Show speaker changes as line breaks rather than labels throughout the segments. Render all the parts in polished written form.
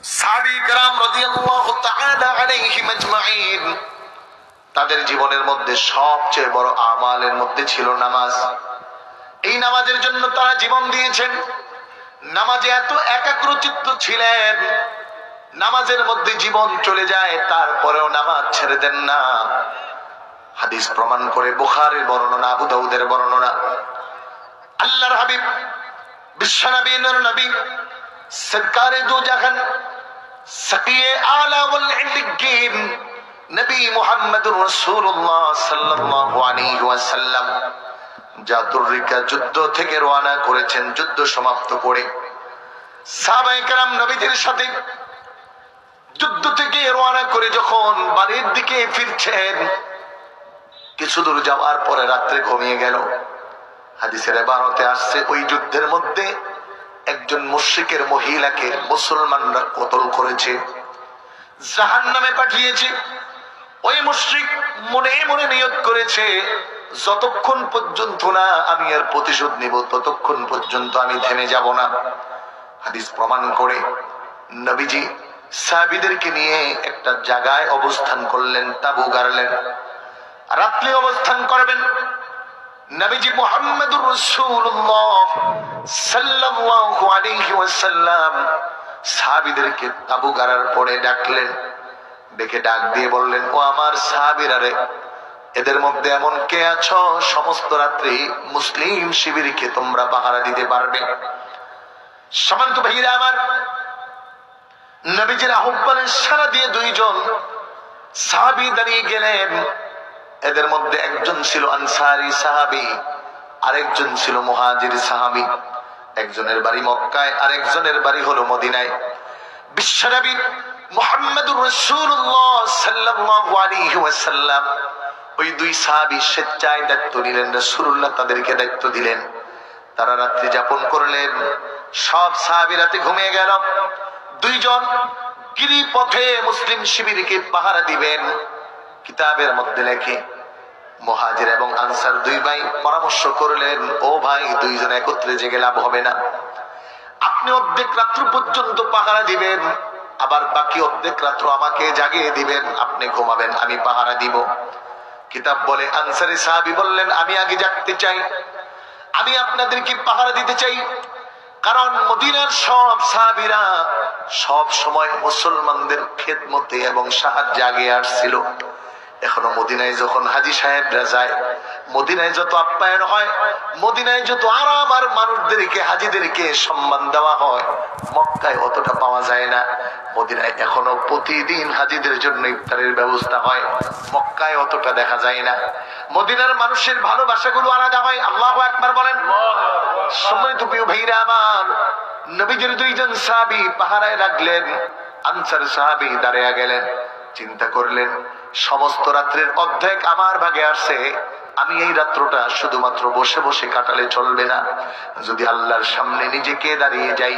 সাহাবী کرام রাদিয়াল্লাহু তাআলা আলাইহিম আজমাইন, তাদের জীবনের মধ্যে সবচেয়ে বড় আমালের মধ্যে ছিল নামাজ। এই নামাজের জন্য তারা জীবন দিয়েছেন। নামাজে এত একাগ্রচিত্ত ছিলেন, নামাজের মধ্যে জীবন চলে যায় তারপরেও নামাজ ছেড়ে দেন না। হাদিস প্রমাণ করে বুখারীর বর্ণনা, আবু দাউদের বর্ণনা, আল্লাহর হাবিব বিশ্বনবী নূর নবী সরকারে দু জাহান সাকিয়ে আলা ওয়াল ইল্লিয়িন নবী মুহাম্মদুর রাসূলুল্লাহ সাল্লাল্লাহু আলাইহি ওয়াসাল্লাম জাতুরিকা যুদ্ধ থেকে রওনা করেছেন। যুদ্ধ সমাপ্ত করে সাহাবায়ে কেরাম নবীদের সাথে যুদ্ধ থেকে রওনা করে যখন বাড়ির দিকে ফিরছেন, কিছু দূর যাওয়ার পরে রাত্রে ঘুমিয়ে গেল। হাদিসের ইবারতে আসছে ওই যুদ্ধের মধ্যে একজন মুশরিকের মহিলাকে মুসলমানরা কতল করেছে, জাহান্নামে পাঠিয়েছে। ওই মুশরিক মনে মনে নিয়ত করেছে, যতক্ষণ পর্যন্ত না আমি এর প্রতিশোধ নিব ততক্ষণ পর্যন্ত আমি থেমে যাব না। হাদিস প্রমাণ করে নবীজি সাহাবীদেরকে নিয়ে একটা জায়গায় অবস্থান করলেন, তাবু গাড়লেন, রাত্রি অবস্থান করবেন। নবীজি মুহাম্মদুর রাসূলুল্লাহ সাল্লাল্লাহু আলাইহি ওয়াসাল্লাম সাহাবীদেরকে তাবু গাড়ার পরে ডাকলেন। ডেকে ডাক দিয়ে বললেন, ও আমার সাহাবীরা রে, এদের মধ্যে এমন কে আছো সমস্ত রাত্রি মুসলিম শিবিরকে তোমরা পাহারা দিতে পারবে? সম্মানিত ভাইরা আমার, নবীজির আহ্বানে সাড়া দিয়ে দুইজন সাহাবী দাঁড়িয়ে গেলেন। এদের মধ্যে একজন ছিল আনসারী সাহাবী, আরেকজন ছিল মুহাজির সাহাবী। একজনের বাড়ি মক্কায়, আরেকজনের বাড়ি হলো মদিনায়। বিশ্বনবী মুহাম্মদুর রাসূলুল্লাহ সাল্লাল্লাহু আলাইহি ওয়াসাল্লাম ওই দুই সাহাবী স্বেচ্ছায় দায়িত্ব নিলেন। রাসূলুল্লাহ তাদেরকে দায়িত্ব দিলেন। তারা রাত্রি যাপন করলেন। সব সাহাবী রাতে ঘুমিয়ে গেল। দুইজন গিরিপথে মুসলিম শিবিরকে পাহারা দিবেন। কিতাবের মধ্যে লেখে মুহাজির এবং আনসার দুই ভাই পরামর্শ করলেন, ও ভাই, দুইজন একত্রে জেগে লাভ হবে না। আপনি অর্ধেক রাত্র পর্যন্ত পাহারা দিবেন, আবার বাকি অর্ধেক রাত্র আমাকে জাগিয়ে দিবেন। আপনি ঘুমাবেন, আমি পাহারা দিব। কিতাব বলে আনসারী সাহাবী বললেন, আমি আগে জাগতে চাই, আমি আপনাদেরকে পাহারা দিতে চাই। কারণ মদিনার সব সাহাবীরা সব সময় মুসলমানদের খেদমতে এবং সাহায্যে আগে আসছিল। এখনো মদিনায় যখন হাজী সাহেবরা যায়, মদিনায় যত আপ্যায়ন হয়, মদিনায় যত আরাম আর মানুষদেরকে হাজীদেরকে সম্মান দেওয়া হয়, মক্কায় অতটা পাওয়া যায় না। মদিনায় এখনো প্রতিদিন হাজীদের জন্য ইফতারের ব্যবস্থা হয়, মক্কায় অতটা দেখা যায় না। মদিনার মানুষের ভালোবাসাগুলো আলাদা হয়। আল্লাহু আকবার বলেন। সম্মানিত প্রিয় ভাইরা আমার, নবীজির দুইজন সাহাবী পাহারায় লাগলেন। আনসার সাহাবী দাঁড়িয়ে গেলেন। চিন্তা করলেন, সমস্ত রাত্রের অর্ধেক আমার ভাগে আসছে, আমি এই রাত্রটা শুধুমাত্র বসে বসে কাটালে চলবে না। যদি আল্লাহর সামনে নিজেকে দাঁড়িয়ে যাই,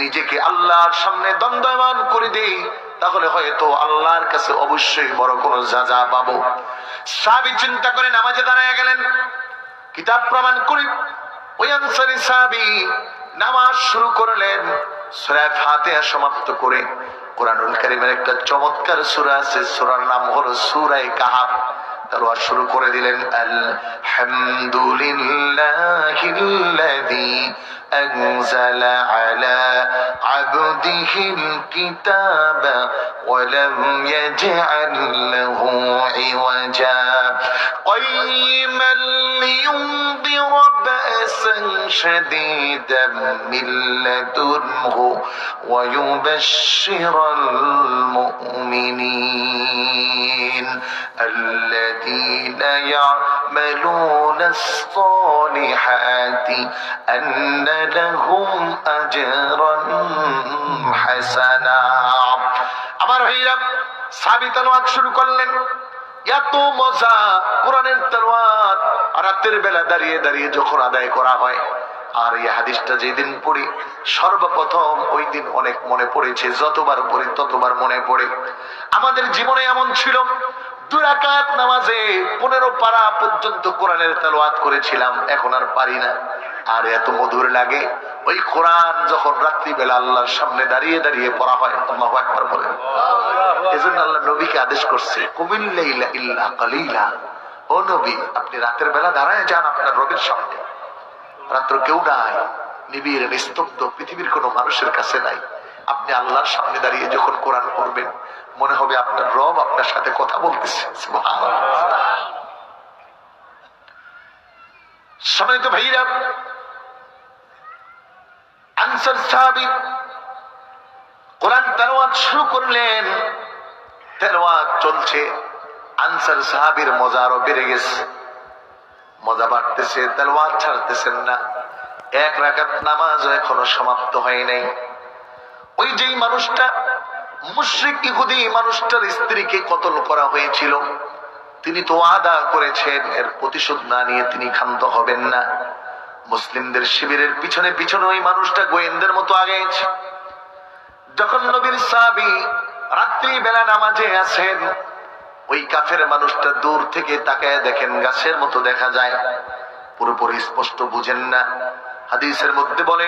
নিজেকে আল্লাহর সামনে দণ্ডায়মান করে দেই, তাহলে হয়তো আল্লাহর কাছে অবশ্যই বড় কোনো সাজা পাবো। সাহাবী চিন্তা করে নামাজে দাঁড়িয়ে গেলেন। কিতাব প্রমাণ করি ওই আনসারী সাহাবী নামাজ শুরু করলেন। সূরা ফাতিহা সমাপ্ত করে কোরআনুল কারীমের একটা চমৎকার সূরা আছে, সূরার নাম হলো সূরা কাহাফ। তেলাওয়াত শুরু করে দিলেন, আলহামদুলিল্লাহিল্লাযী আনজালা আলা আবদিহিল কিতাবা ওয়া লাম ইয়াজআল লাহু ইওয়াজা কাইয়িমান লিয়ুনদিরা বা'সান শাদীদান মিন লাদুনহু ওয়া ইউবাশশিরাল মুমিনিন الذين يعملون الصالحات أن لهم أجرا حسنا। আমার ভাইরা, সাহাবী তেলাওয়াত শুরু করলেন। এত মজা কোরআনের তেলাওয়াত রাতের বেলা দাঁড়িয়ে দাঁড়িয়ে যখন আদায় করা হয়। আর এই হাদিসটা যেদিন পড়ি সর্বপ্রথম ওই দিন অনেক মনে পড়েছে, যতবার পড়ি ততবার মনে পড়ে। আমাদের জীবনে এমন ছিল, 2 রাকাত নামাজে 15 পারা পর্যন্ত কোরআনের তেলাওয়াত করেছিলাম, এখন আর পারি না। আর এত মধুর লাগে ওই কোরআন যখন রাত্রিবেলা আল্লাহর সামনে দাঁড়িয়ে দাঁড়িয়ে পড়া হয়। আল্লাহু আকবার বলেন। এজন্য আল্লাহ নবীকে আদেশ করছে, কুমিল লাইলা ইল্লা কালিলা, ও নবী আপনি রাতের বেলা দাঁড়ায় যান আপনার রবের সামনে। রাত্র কেউ নাই, নিবিড় নিস্তব্ধ, পৃথিবীর কোনো মানুষের কাছে নাই। আপনি আল্লাহর সামনে দাঁড়িয়ে যখন কোরআন পড়বেন মনে হবে আপনার রব আপনার সাথে কথা বলতেছে। সুবহানাল্লাহ। সম্মানিত ভাইরা, আনসার সাহাবী কোরআন তেলাওয়াত শুরু করলেন। তেলাওয়াত চলছে, আনসার সাহাবীর মজা আরো বেড়ে গেছে, মজা বাড়তেছে, তেলাওয়াত ছাড়তেছেন না। এক রাকাত নামাজ এখনো সমাপ্ত হয় নাই। ওই যেই মানুষটা মুশরিক ইহুদি মানুষটার স্ত্রীকে কতল করা হয়েছিল, তিনি তো ওয়াদা করেছেন এর প্রতিশোধ না নিয়ে তিনি ক্ষান্ত হবেন না। মুসলিমদের শিবিরের পিছনে পিছনে ওই মানুষটা গোয়েন্দার মতো আগেছে। যখন নবীর সাহাবী রাত্রি বেলা নামাজে আছেন, ওই কাফের মানুষটা দূর থেকে তাকায় দেখেন গাছের মতো দেখা যায়, পুরোপুরি স্পষ্ট বুঝেন না। হাদিসের মধ্যে বলে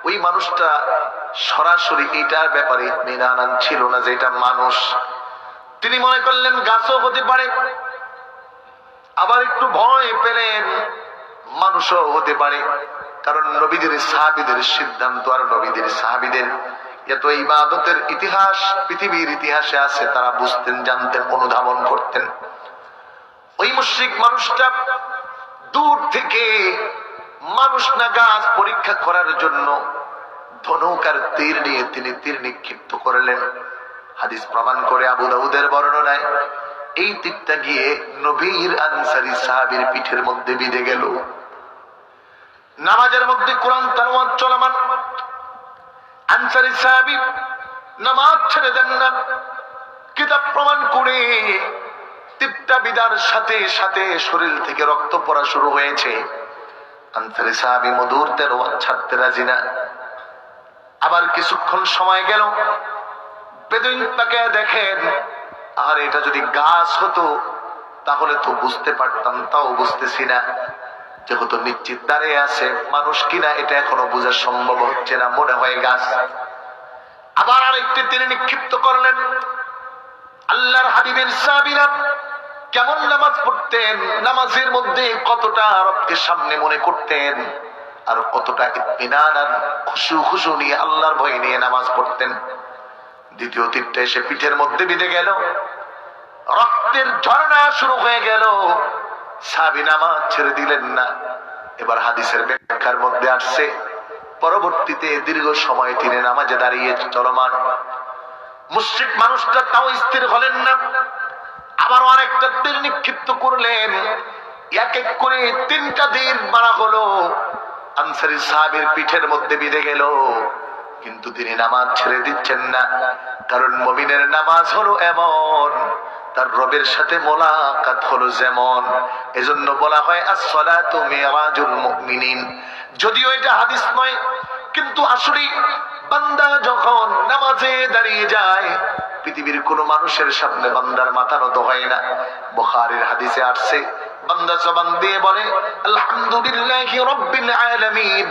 ওই মানুষটা সরাসরি এটার ব্যাপারে ইতমিনান ছিল না যে এটা মানুষ। তিনি মনে করলেন গাছও হতে পারে, আবার একটু ভয় পেলেন মানুষও হতে পারে। কারণ নবীদের সাহাবীদের সিদ্ধান্ত আর নবীদের সাহাবীদের এত ইবাদতের ইতিহাস পৃথিবীর ইতিহাসে আছে, তারা বুঝতেন, জানতেন, অনুধাবন করতেন। ওই মুশরিক মানুষটা দূর থেকে মানুষ না গাছ পরীক্ষা করার জন্য ধনুক আর তীর নিয়ে তিনি তীর নিক্ষিপ্ত করলেন। হাদিস প্রমাণ করে আবু দাউদের বর্ণনায় এই তীরটা গিয়ে নবীর আনসারী সাহাবীর পিঠের মধ্যে বিঁধে গেল। নামাজের মধ্যে কোরআন তেলাওয়াত চলমান, আনসারী সাহাবী নামাজ ছেড়ে দেন না। কিতাব প্রমাণ করে তীরটা বিদার সাথে সাথে শরীর থেকে রক্ত পড়া শুরু হয়েছে। আনসারী সাহাবী মধুর তেলাওয়াত ছাড়তে রাজি না। আবার কিছুক্ষণ সময় গেল, বেদুইন তাকে দেখেন, আর এটা যদি গাছ হতো তাহলে তো বুঝতে পারতাম, তাও বুঝতেছি না। যেহেতু নিশ্চিত দাঁড়িয়ে আছে মানুষ কিনা এটা এখনো বোঝা সম্ভব হচ্ছে না, মনে হয় গাছ। আবার আরেকটি তিনি নিক্ষিপ্ত করলেন। আল্লাহর হাবিবের সাহাবীরা কেমন নামাজ পড়তেন, নামাজের মধ্যে কতটা রবকে সামনে মনে করতেন, আর কতটা ইতমিনান আর খুশু নিয়ে আল্লাহর ভয় নিয়ে নামাজ পড়তেন। দ্বিতীয় তীরটা এসে পিঠের মধ্যে বিঁধে গেল, রক্তের ঝর্ণা শুরু হয়ে গেল। সাহাবী নামাজ ছেড়ে দিলেন না। এবার হাদিসের ব্যাখ্যার মধ্যে আসছে পরবর্তীতে দীর্ঘ সময় তিনি নামাজে দাঁড়িয়ে চলমান। মুশরিক মানুষটা তাও স্থির হলেন না, আবার অনেকটা তীর নিক্ষিপ্ত করলেন। এক এক করে 3টা তীর মারা হলো, আনসারী সাহাবীর পিঠের মধ্যে বিঁধে গেল। কিন্তু তিনি নামাজ ছেড়ে দিচ্ছেন না, কারণ মুমিনের নামাজ হলো এমন, তার রবের সাথে মোলাকাত হলো যেমন। এজন্য বলা হয় আস-সালাতু মিরাজুল মুমিনিন। যদিও এটা হাদিস নয়, কিন্তু আসলে বান্দা যখন নামাজে দাঁড়িয়ে যায় পৃথিবীর কোন মানুষের সামনে বান্দার মাথা নত হয় না। বুখারীর হাদিসে আসছে, বান্দা জবান দিয়ে বলে আলহামদুলিল্লাহি রাব্বিল আলামিন।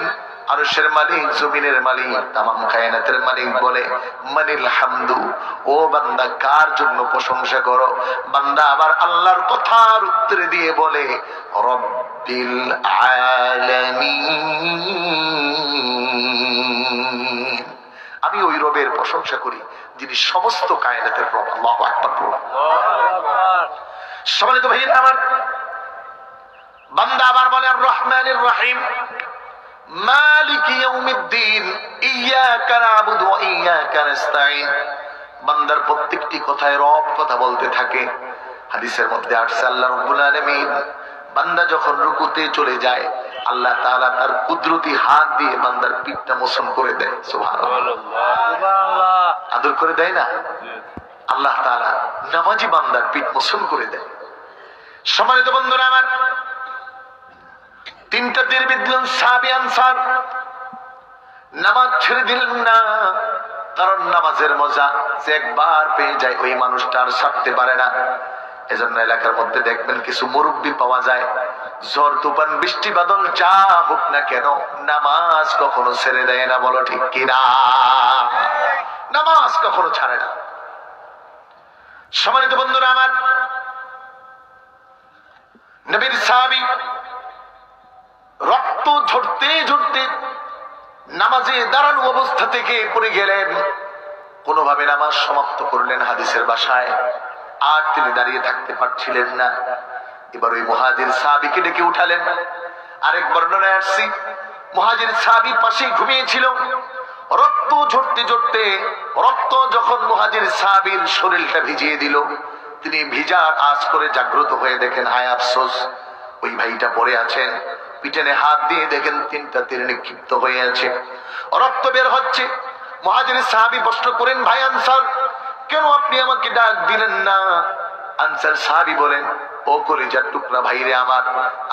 আরশের মালিক, জমিনের মালিক, তামাম কায়নাতের মালিক বলে মানিল হামদু, ও বান্দা কার জন্য প্রশংসা করো? বান্দা আবার আল্লাহর কথার উত্তর দিয়ে বলে রব্বিল আলামিন। আমি ওই রবের প্রশংসা করি যিনি সমস্ত কায়নাতের রব। আল্লাহু আকবার। সম্মানিত ভাইরা আমার, বান্দা আবার বলে আর রহমানির রহিম, মালিক ইয়াউমিদ্দিন, ইয়্যাকা না'বুদু ওয়া ইয়্যাকা নাস্তাঈন। বান্দার প্রত্যেকটি কথায় রব কথা বলতে থাকে। হাদিসের মধ্যে আসছে আল্লাহ রাব্বুল আলামিন বান্দা যখন রুকুতে চলে যায় আল্লাহ তাআলা তার কুদরতি হাত দিয়ে বান্দার পিঠটা মোচন করে দেয়। সুবহানাল্লাহ, আদর করে দেয় না আল্লাহ তাআলা, নামাজি বান্দার পিঠ মোচন করে দেয়। সম্মানিত বন্ধুরা আমার, 3টা তীর বিঁধলেন সাহাবী আনসার, নামাজ ছেড়ে দিলেন না। কারণ নামাজের মজা যে একবার পেয়ে যায় ওই মানুষটা আর ছাড়তে পারে না। এজন্য এলাকার মধ্যে দেখবেন কিছু মুরব্বী পাওয়া যায়, ঝড় তুফান বৃষ্টি বাদল যা হোক না কেন নামাজ কখনো ছেড়ে দেয় না, বলো ঠিক কিনা? নামাজ কখনো ছাড়ে না। সম্মানিত বন্ধুরা আমার, নবীর সাহাবী রক্ত ঝরতে ঝরতে নামাজে দাঁড়ানো অবস্থা থেকে পড়ে গেলেন, কোনোভাবে নামাজ সমাপ্ত করলেন হাদিসের ভাষায়। আর তিনি দাঁড়িয়ে থাকতে পারছিলেন না। এবার ওই মুহাজির সাহাবীকে ডেকে উঠালেন। আরেক বর্ণনায় আসছি, মুহাজির সাহাবী পাশেই ঘুমিয়েছিল। রক্ত ঝরতে ঝরতে রক্ত যখন মুহাজির সাহাবীর শরীরটা ভিজিয়ে দিল, তিনি ভিজার আজ করে জাগ্রত হয়ে দেখেন, হায় আফসোস, ওই ভাইটা পড়ে আছেন। পিছনে হাত দিয়ে দেখেন 3টা তীর নিক্ষিপ্ত হয়ে আছে, রক্ত বের হচ্ছে। মুহাজির সাহাবী প্রশ্ন করেন, ভাই আনসার, কেন আপনি আমাকে ডাক দিলেন না? আনসার সাহাবী বলেন, ও কলিজার টুকরা ভাইরে আমার,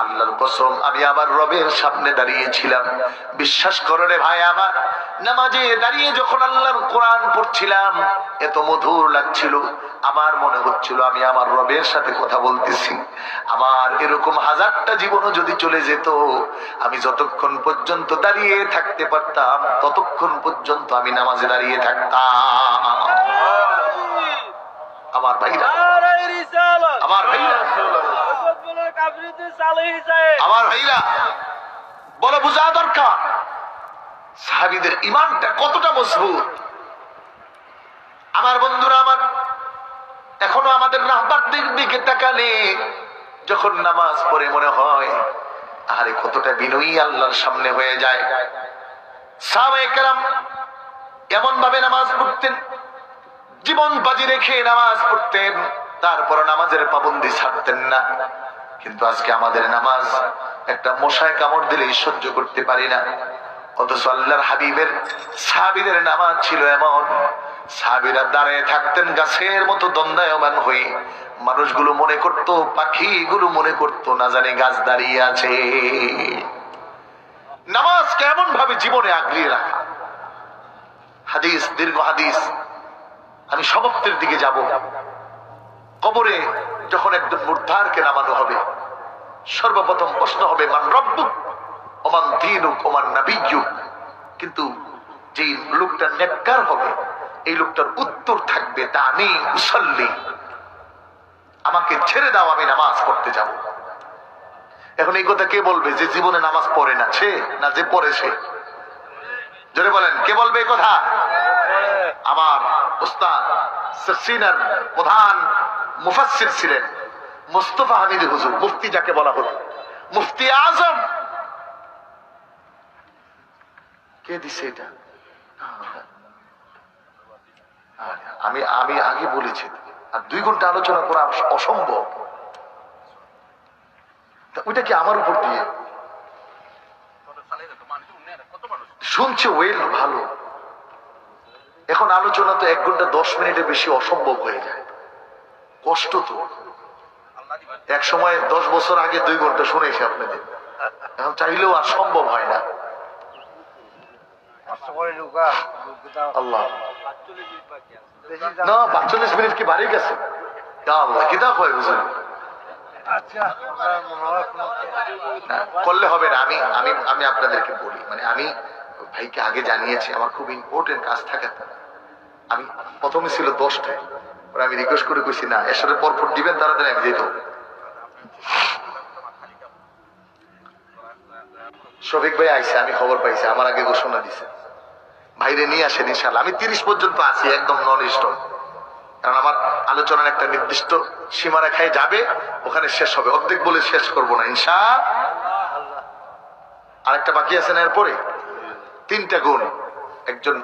আল্লাহর কসম আমি আমার রবের সামনে দাঁড়িয়েছিলাম। বিশ্বাস করো রে ভাই আমার, নামাজে দাঁড়িয়ে যখন আল্লাহর কোরআন পড়ছিলাম এত মধুর লাগছিল, আমার মনে হচ্ছিল আমি আমার রবের সাথে কথা বলতেছি। আমার এরকম 1000টা জীবনও যদি চলে যেত, আমি যতক্ষণ পর্যন্ত দাঁড়িয়ে থাকতে পারতাম ততক্ষণ পর্যন্ত আমি নামাজে দাঁড়িয়ে থাকতাম। আমার ভাইরা, আমার ভাইরা, আমার ভাইরা, বলে বোঝা দরকার সাহাবীদের ঈমানটা কতটা মজবুত। আমার বন্ধুরা আমার, এখনো আমাদের রাহবারদের দিকে তাকালে যখন নামাজ পড়ে মনে হয় আরে কতটা বিনয়ী আল্লাহর সামনে হয়ে যায়। সাহাবায়ে কেরাম এমন ভাবে নামাজ পড়তেন, জীবন বাজি রেখে নামাজ পড়তেন, তারপর নামাজের পাবন্দি ছাড়তেন না। কিন্তু আজকে আমাদের নামাজ একটা মশায় কামড় দিলেই সহ্য করতে পারি না। অথচ আল্লাহর হাবিবের সাহাবীদের নামাজ ছিল এমন, সাহাবীরা দাঁড়িয়ে থাকতেন গাছের মতো দণ্ডায়মান হয়ে। মানুষগুলো মনে করত, পাখিগুলো মনে করত না জানি গাছ দাঁড়িয়ে আছে। নামাজ কেমন ভাবে জীবনে আগলিয়ে রাখা। হাদিস, দীর্ঘ হাদিস, আমি সমাপ্তির দিকে যাব। কবরে যখন একজন মুর্দারকে নামানো হবে, সর্বপ্রথম প্রশ্ন হবে মান রব্বুক ওমান দীনুক ওমান নাবিয়্যুক। কিন্তু যে লোকটা নেককার হবে, এই লোকটার উত্তর থাকবে দানি উসাল্লি, আমাকে ছেড়ে দাও, আমি নামাজ পড়তে যাব। এখন এই কথা কে বলবে যে জীবনে নামাজ পড়ে না সে, না যে পড়ে সে? জোরে বলেন, কে বলবে এই কথা? আমার উস্তাদ সিনার প্রধান মুফাসসির ছিলেন মুস্তাফা হামিদ হুজুর, মুফতি যাকে বলা হতো, মুফতি আজম। কে দিছে এটা? আমি আমি আগে বলেছি, আর 2 ঘন্টা আলোচনা করা অসম্ভব। ওইটা কি আমার উপর দিয়ে শুনছে? ওয়েল ভালো, এখন আলোচনা তো 1 ঘন্টা 10 মিনিটের বেশি অসম্ভব হয়ে যায়। কষ্ট তো। এক সময় 10 বছর আগে 2 ঘন্টা শুনেছি আপনাদের, এখন চাইলেও আর সম্ভব হয় না। আল্লাহ না, 45 মিনিট কি বাড়ি গেছে? আল্লাহ কিতাব হয় বুঝলেন, করলে হবে না। আমি আমি আমি আপনাদেরকে বলি, মানে আমি ভাইকে আগে জানিয়েছি, আমার খুব ইম্পর্টেন্ট কাজ থাকে। আমি প্রথমে ছিল 10টায়, পরে আমি রিকোয়েস্ট করে কইছি না, এসবের পরপর দিবেন তাড়াতাড়ি আমি যেত। শফিক ভাই আইসে, আমি খবর পাইছি, আমার আগে ঘোষণা দিছে ভাইরে নিয়ে আসেন ইনশাল্লাহ। আমি 30 পর্যন্ত আছি, একদম নন স্টপ, কারণ আমার আলোচনার একটা নির্দিষ্ট সীমারেখায় যাবে, ওখানে শেষ হবে, অর্ধেক বলে শেষ করবো না ইনশাআল্লাহ। আরেকটা বাকি আছে না, এরপরে 3টা গুণ। একজন